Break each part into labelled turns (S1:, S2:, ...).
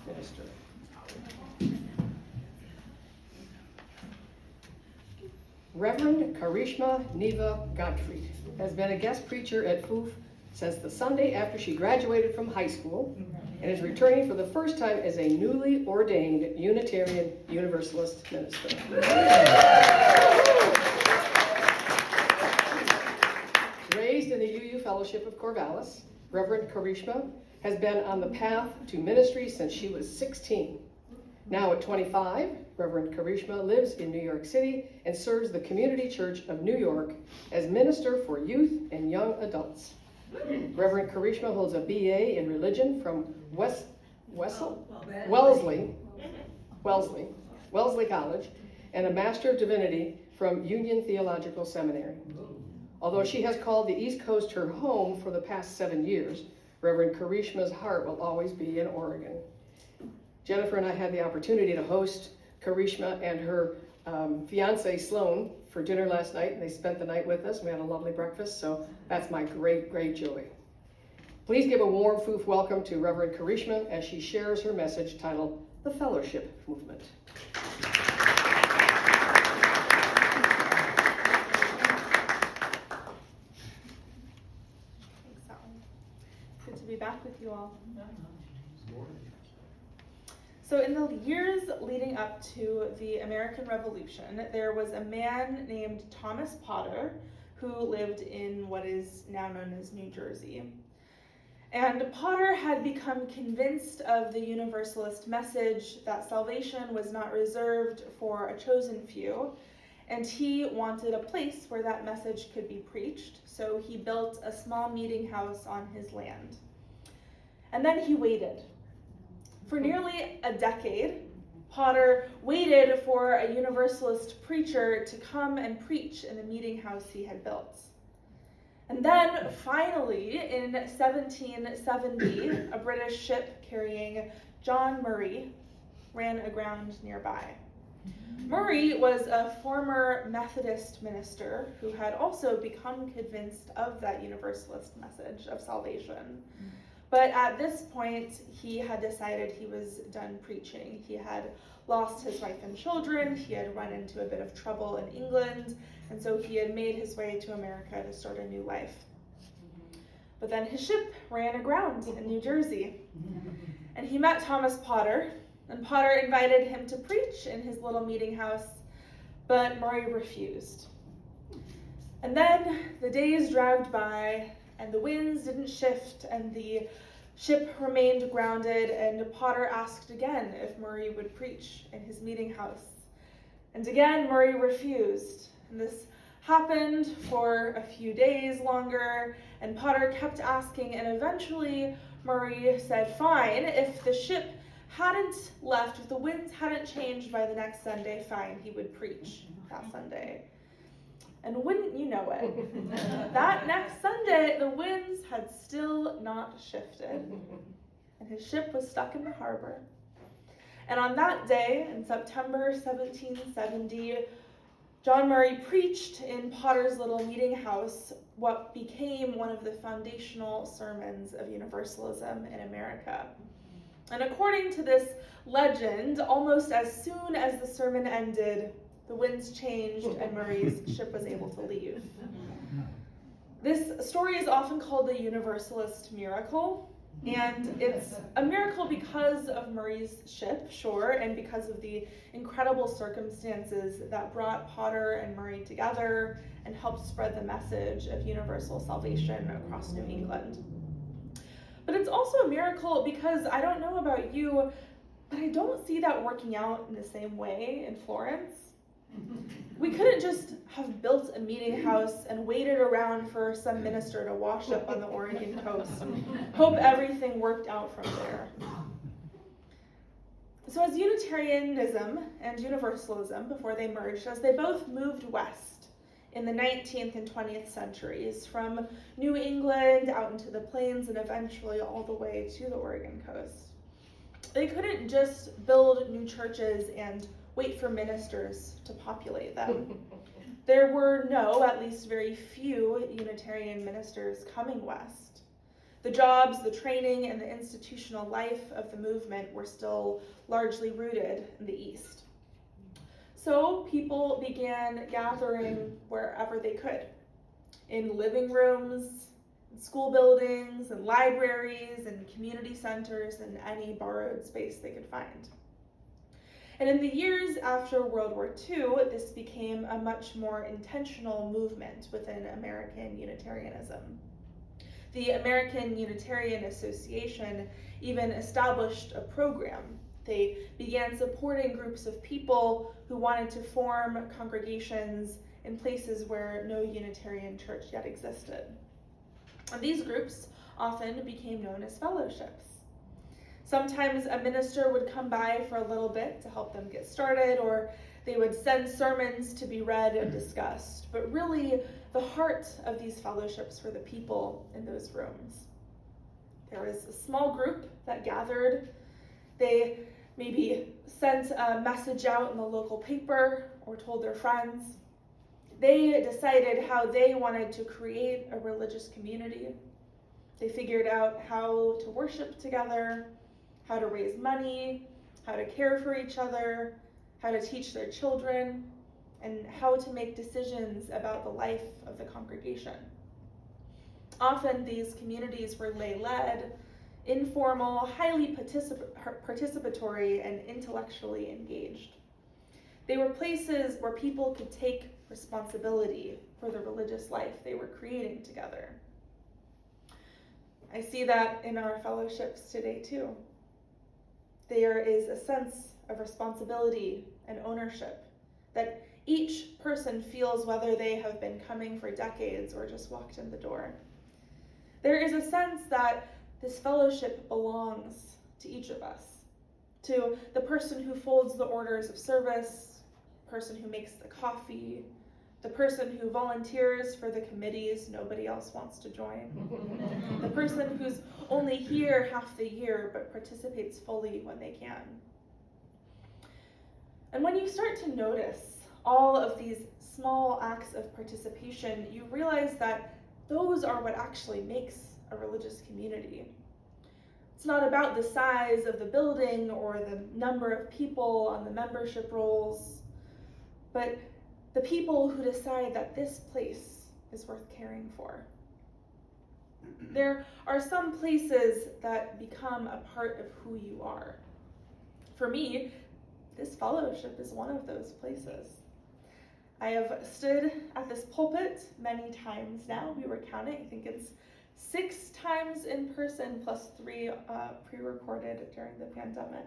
S1: Minister. Reverend Karishma Gottfried has been a guest preacher at FOOF since the Sunday after she graduated from high school and is returning for the first time as a newly ordained Unitarian Universalist minister. Raised in the UU Fellowship of Corvallis, Reverend Karishma has been on the path to ministry since she was 16. Now at 25, Reverend Karishma lives in New York City and serves the Community Church of New York as minister for youth and young adults. Reverend Karishma holds a BA in religion from Wellesley College and a Master of Divinity from Union Theological Seminary. Although she has called the East Coast her home for the past 7 years, Reverend Karishma's heart will always be in Oregon. Jennifer and I had the opportunity to host Karishma and her fiance Sloan for dinner last night, and they spent the night with us. We had a lovely breakfast, so that's my great, great joy. Please give a warm FOOF welcome to Reverend Karishma as she shares her message titled, The Fellowship Movement.
S2: Thanks, Alan. Good to be back with you all. So in the years leading up to the American Revolution, there was a man named Thomas Potter who lived in what is now known as New Jersey. And Potter had become convinced of the Universalist message that salvation was not reserved for a chosen few, and he wanted a place where that message could be preached, so he built a small meeting house on his land. And then he waited. For nearly a decade, Potter waited for a Universalist preacher to come and preach in the meeting house he had built. And then, finally, in 1770, a British ship carrying John Murray ran aground nearby. Murray was a former Methodist minister who had also become convinced of that Universalist message of salvation. But at this point, he had decided he was done preaching. He had lost his wife and children, he had run into a bit of trouble in England, and so he had made his way to America to start a new life. But then his ship ran aground in New Jersey, and he met Thomas Potter, and Potter invited him to preach in his little meeting house, but Murray refused. And then the days dragged by, and the winds didn't shift, and the ship remained grounded, and Potter asked again if Murray would preach in his meeting house. And again, Murray refused. And this happened for a few days longer, and Potter kept asking, and eventually Murray said, fine, if the ship hadn't left, if the winds hadn't changed by the next Sunday, fine, he would preach that Sunday. And wouldn't you know it, that next Sunday, the winds had still not shifted, and his ship was stuck in the harbor. And on that day, in September 1770, John Murray preached in Potter's little meeting house what became one of the foundational sermons of Universalism in America. And according to this legend, almost as soon as the sermon ended, the winds changed and Murray's ship was able to leave. This story is often called the Universalist miracle, and it's a miracle because of Murray's ship, sure, and because of the incredible circumstances that brought Potter and Murray together and helped spread the message of universal salvation across New England. But it's also a miracle because I don't know about you, but I don't see that working out in the same way in Florence. We couldn't just have built a meeting house and waited around for some minister to wash up on the Oregon coast and hope everything worked out from there. So as Unitarianism and Universalism, before they merged, as they both moved west in the 19th and 20th centuries, from New England out into the plains and eventually all the way to the Oregon coast, they couldn't just build new churches and wait for ministers to populate them. There were at least very few Unitarian ministers coming west. The jobs, the training, and the institutional life of the movement were still largely rooted in the East. So people began gathering wherever they could, in living rooms, in school buildings, and libraries, and community centers, and any borrowed space they could find. And in the years after World War II, this became a much more intentional movement within American Unitarianism. The American Unitarian Association even established a program. They began supporting groups of people who wanted to form congregations in places where no Unitarian church yet existed. And these groups often became known as fellowships. Sometimes a minister would come by for a little bit to help them get started, or they would send sermons to be read and discussed. But really, the heart of these fellowships were the people in those rooms. There was a small group that gathered. They maybe sent a message out in the local paper or told their friends. They decided how they wanted to create a religious community. They figured out how to worship together, how to raise money, how to care for each other, how to teach their children, and how to make decisions about the life of the congregation. Often these communities were lay-led, informal, highly participatory, and intellectually engaged. They were places where people could take responsibility for the religious life they were creating together. I see that in our fellowships today too. There is a sense of responsibility and ownership that each person feels, whether they have been coming for decades or just walked in the door. There is a sense that this fellowship belongs to each of us, to the person who folds the orders of service, the person who makes the coffee, the person who volunteers for the committees nobody else wants to join, the person who's only here half the year but participates fully when they can. And when you start to notice all of these small acts of participation, you realize that those are what actually makes a religious community. It's not about the size of the building or the number of people on the membership rolls, but the people who decide that this place is worth caring for. There are some places that become a part of who you are. For me, this fellowship is one of those places. I have stood at this pulpit many times now. We were counting, I think it's 6 times in person plus 3 pre-recorded during the pandemic.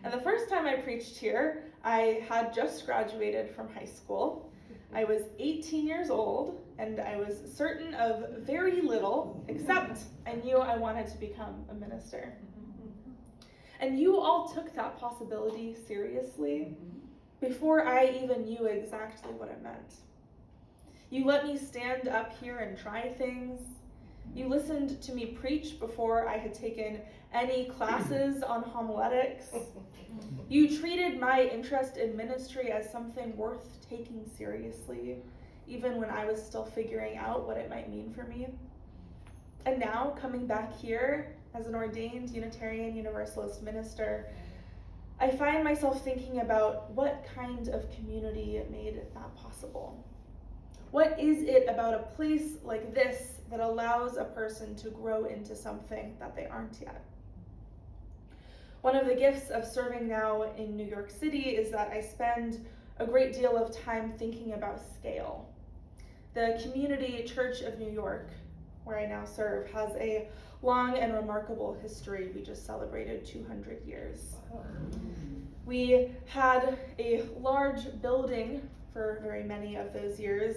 S2: And the first time I preached here, I had just graduated from high school. I was 18 years old, and I was certain of very little, except I knew I wanted to become a minister. And you all took that possibility seriously before I even knew exactly what it meant. You let me stand up here and try things. You listened to me preach before I had taken any classes on homiletics. You treated my interest in ministry as something worth taking seriously, even when I was still figuring out what it might mean for me. And now, coming back here as an ordained Unitarian Universalist minister, I find myself thinking about what kind of community made that possible. What is it about a place like this that allows a person to grow into something that they aren't yet? One of the gifts of serving now in New York City is that I spend a great deal of time thinking about scale. The Community Church of New York, where I now serve, has a long and remarkable history. We just celebrated 200 years. We had a large building for very many of those years,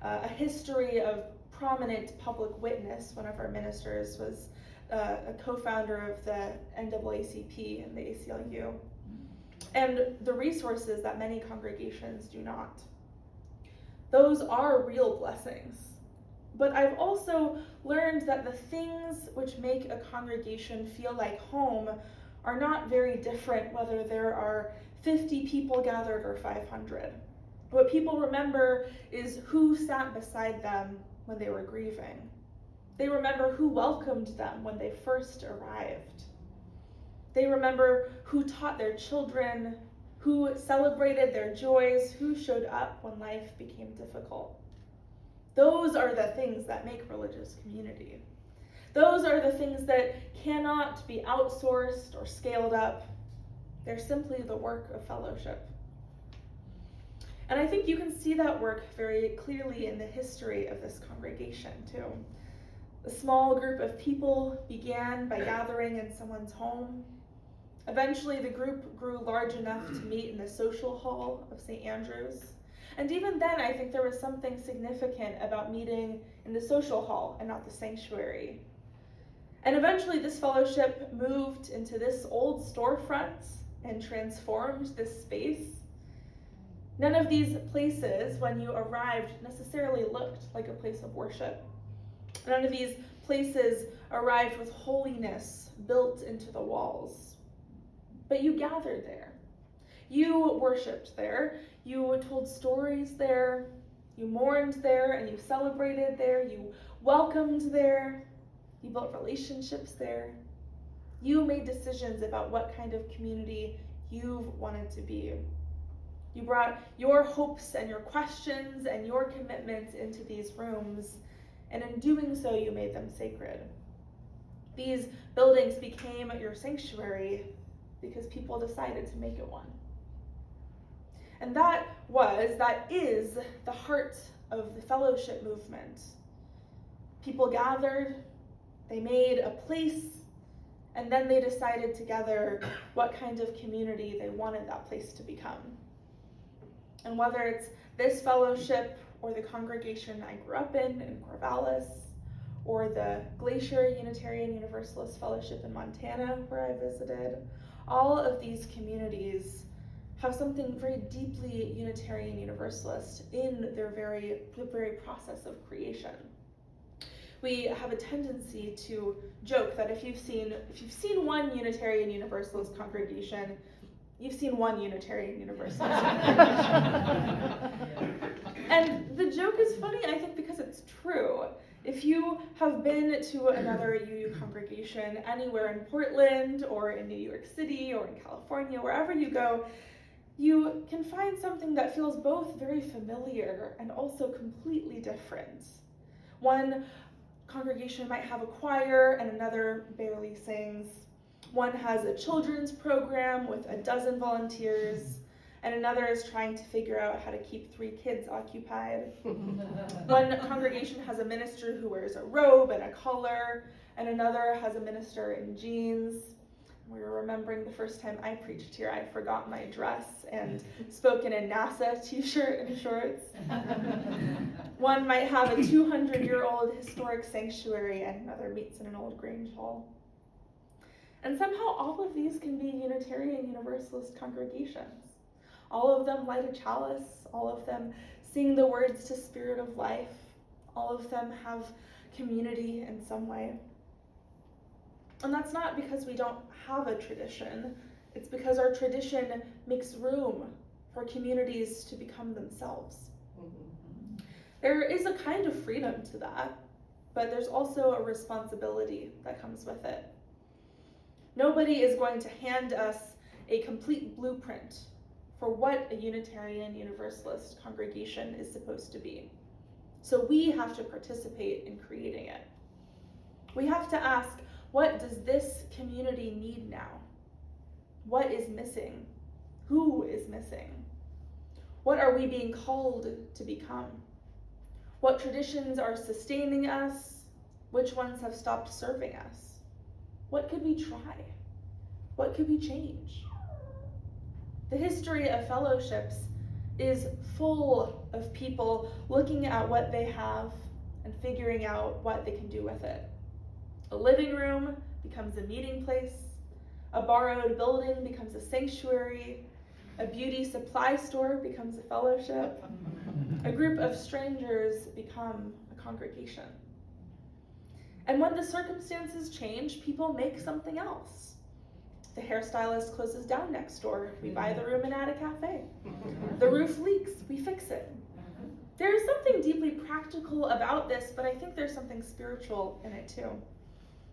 S2: a history of prominent public witness. One of our ministers was a co-founder of the NAACP and the ACLU, and the resources that many congregations do not. Those are real blessings. But I've also learned that the things which make a congregation feel like home are not very different whether there are 50 people gathered or 500. What people remember is who sat beside them when they were grieving. They remember who welcomed them when they first arrived. They remember who taught their children, who celebrated their joys, who showed up when life became difficult. Those are the things that make religious community. Those are the things that cannot be outsourced or scaled up. They're simply the work of fellowship. And I think you can see that work very clearly in the history of this congregation, too. A small group of people began by gathering in someone's home. Eventually, the group grew large enough to meet in the social hall of St. Andrew's. And even then, I think there was something significant about meeting in the social hall and not the sanctuary. And eventually, this fellowship moved into this old storefront and transformed this space. None of these places, when you arrived, necessarily looked like a place of worship. None of these places arrived with holiness built into the walls. But you gathered there. You worshiped there. You told stories there. You mourned there, and you celebrated there. You welcomed there. You built relationships there. You made decisions about what kind of community you wanted to be. You brought your hopes and your questions and your commitments into these rooms, and in doing so, you made them sacred. These buildings became your sanctuary because people decided to make it one. And that is the heart of the fellowship movement. People gathered, they made a place, and then they decided together what kind of community they wanted that place to become. And whether it's this fellowship or the congregation I grew up in Corvallis, or the Glacier Unitarian Universalist Fellowship in Montana, where I visited, all of these communities have something very deeply Unitarian Universalist in the very process of creation. We have a tendency to joke that if you've seen one Unitarian Universalist congregation, you've seen one Unitarian Universalist congregation. And the joke is funny, I think, because it's true. If you have been to another UU congregation anywhere in Portland or in New York City or in California, wherever you go, you can find something that feels both very familiar and also completely different. One congregation might have a choir and another barely sings. One has a children's program with 12 volunteers, and another is trying to figure out how to keep 3 kids occupied. One congregation has a minister who wears a robe and a collar, and another has a minister in jeans. We were remembering the first time I preached here, I forgot my dress and spoke in a NASA t-shirt and shorts. One might have a 200-year-old historic sanctuary, and another meets in an old Grange hall. And somehow all of these can be Unitarian Universalist congregations. All of them light a chalice, all of them sing the words to Spirit of Life, all of them have community in some way. And that's not because we don't have a tradition, it's because our tradition makes room for communities to become themselves. There is a kind of freedom to that, but there's also a responsibility that comes with it. Nobody is going to hand us a complete blueprint for what a Unitarian Universalist congregation is supposed to be. So we have to participate in creating it. We have to ask, what does this community need now? What is missing? Who is missing? What are we being called to become? What traditions are sustaining us? Which ones have stopped serving us? What could we try? What could we change? The history of fellowships is full of people looking at what they have and figuring out what they can do with it. A living room becomes a meeting place. A borrowed building becomes a sanctuary. A beauty supply store becomes a fellowship. A group of strangers become a congregation. And when the circumstances change, people make something else. The hairstylist closes down next door. We buy the room and add a cafe. The roof leaks. We fix it. There's something deeply practical about this, but I think there's something spiritual in it too.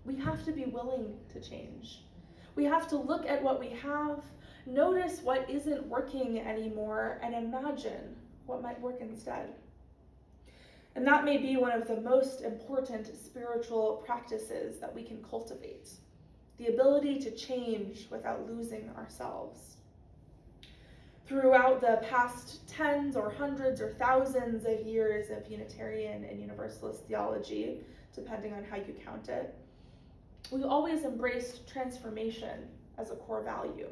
S2: We have to be willing to change. We have to look at what we have, notice what isn't working anymore, and imagine what might work instead. And that may be one of the most important spiritual practices that we can cultivate, the ability to change without losing ourselves. Throughout the past tens or hundreds or thousands of years of Unitarian and Universalist theology, depending on how you count it, we've always embraced transformation as a core value.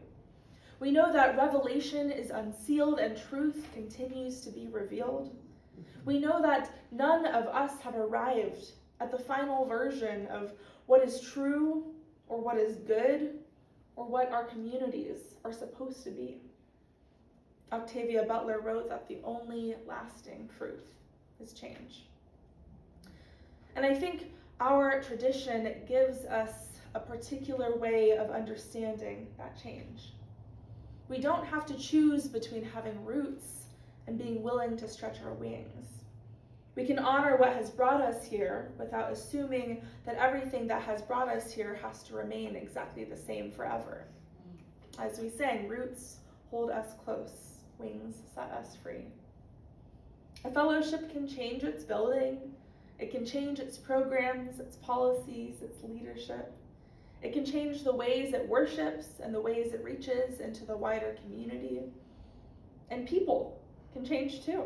S2: We know that revelation is unsealed and truth continues to be revealed. We know that none of us have arrived at the final version of what is true or what is good or what our communities are supposed to be. Octavia Butler wrote that the only lasting truth is change. And I think our tradition gives us a particular way of understanding that change. We don't have to choose between having roots and being willing to stretch our wings. We can honor what has brought us here without assuming that everything that has brought us here has to remain exactly the same forever. As we sang, roots hold us close, wings set us free. A fellowship can change its building, it can change its programs, its policies, its leadership. It can change the ways it worships and the ways it reaches into the wider community. And people can change too.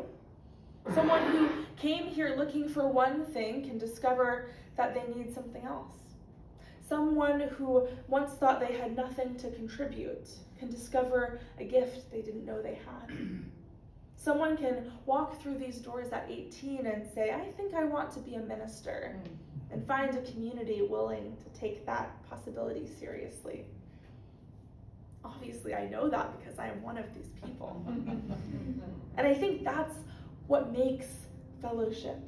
S2: Someone who came here looking for one thing can discover that they need something else. Someone who once thought they had nothing to contribute can discover a gift they didn't know they had. Someone can walk through these doors at 18 and say, I think I want to be a minister, and find a community willing to take that possibility seriously. Obviously, I know that because I am one of these people. And I think that's what makes fellowship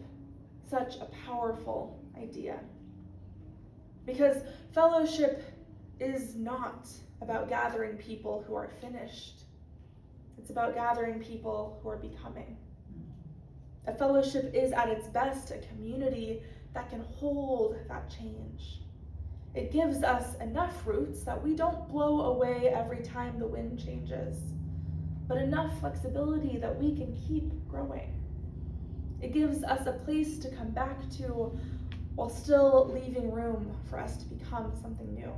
S2: such a powerful idea. Because fellowship is not about gathering people who are finished. It's about gathering people who are becoming. A fellowship is at its best a community that can hold that change. It gives us enough roots that we don't blow away every time the wind changes, but enough flexibility that we can keep growing. It gives us a place to come back to while still leaving room for us to become something new.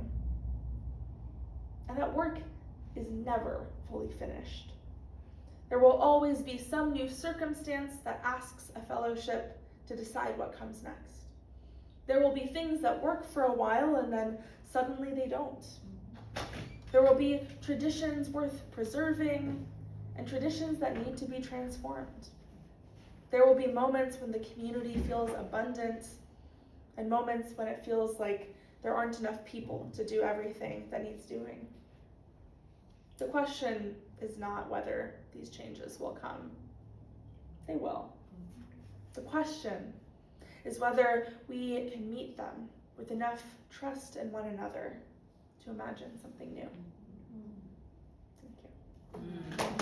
S2: And that work is never fully finished. There will always be some new circumstance that asks a fellowship to decide what comes next. There will be things that work for a while and then suddenly they don't. There will be traditions worth preserving and traditions that need to be transformed. There will be moments when the community feels abundant and moments when it feels like there aren't enough people to do everything that needs doing. The question is not whether these changes will come. They will. The question is whether we can meet them with enough trust in one another to imagine something new. Thank you.